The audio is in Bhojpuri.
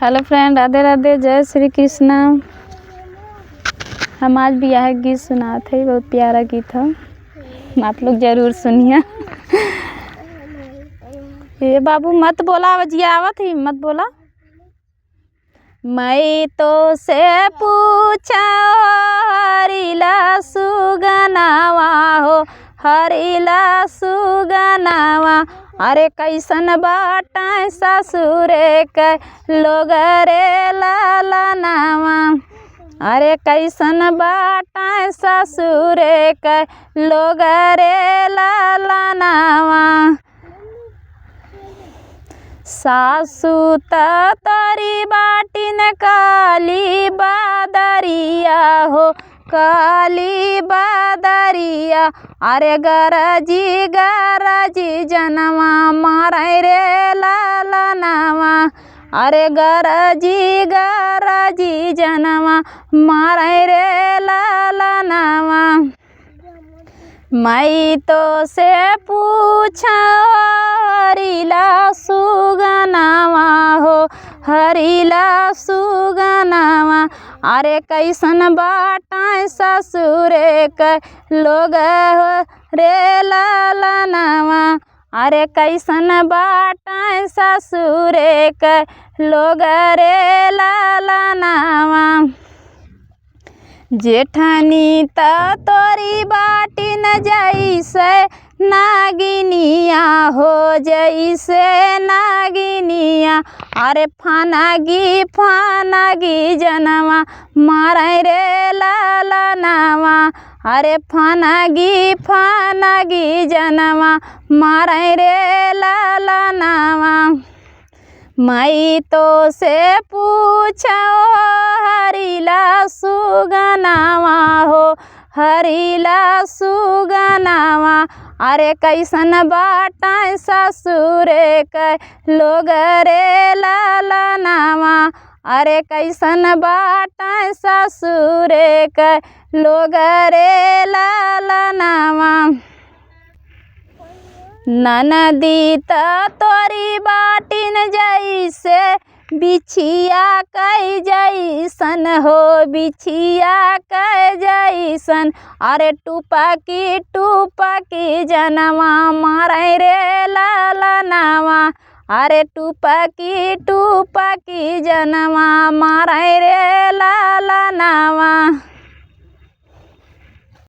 हेलो फ्रेंड, राधे राधे, जय श्री कृष्णा। हम आज बियाह गीत सुनाए थे, बहुत प्यारा गीत है, आप लोग जरूर सुनिए। ये बाबू मत बोला, बजिया आवत ही मत बोला। मैं तो से पूछा हरिला सुगनावा हो, हरिला सुगनावा, अरे कैसन बाटा ससुरे के लोग रे लालनावा, अरे कैसन बाटा ससुरे के लोग रे लालनावा। सासू तरी बाटिन काली बादरिया हो, काली बादरिया, अरे गरजी जनवा मारे रे लालनावा, अरे गरजी जनवा मारे रे लालनावा। मैं तो से पूछा हरिला सुगनावा हो, हरिला सुगनावा, अरे कैसन बाटा ससुरे के लोग रे लालनावा, अरे कैसन बाटा ससुरे के लोग रे लालनावा। जेठनी तोरी बाटिन जैसे नागिनिया हो, जैसे नागिनिया, अरे फानागी जनवा मारे रे लालनावा, अरे फानागी जनवा मारे रे लालनावा। मैं तो से पूछो हरिला सुगनावा हो, हरिला सुगनावा, अरे कैसन बाटा ससुरे के लोग रे लालनावा, अरे कैसन बाटा ससुरे के लोग रे लालनावा। ननदी तोरी बाटिन जैसे बिछिया कै जैसन हो, बिछिया कै जैसन, अरे टूपकी जनवा मारे रे लालनावा, अरे टूपकी जनवा मारे रे लालनावा।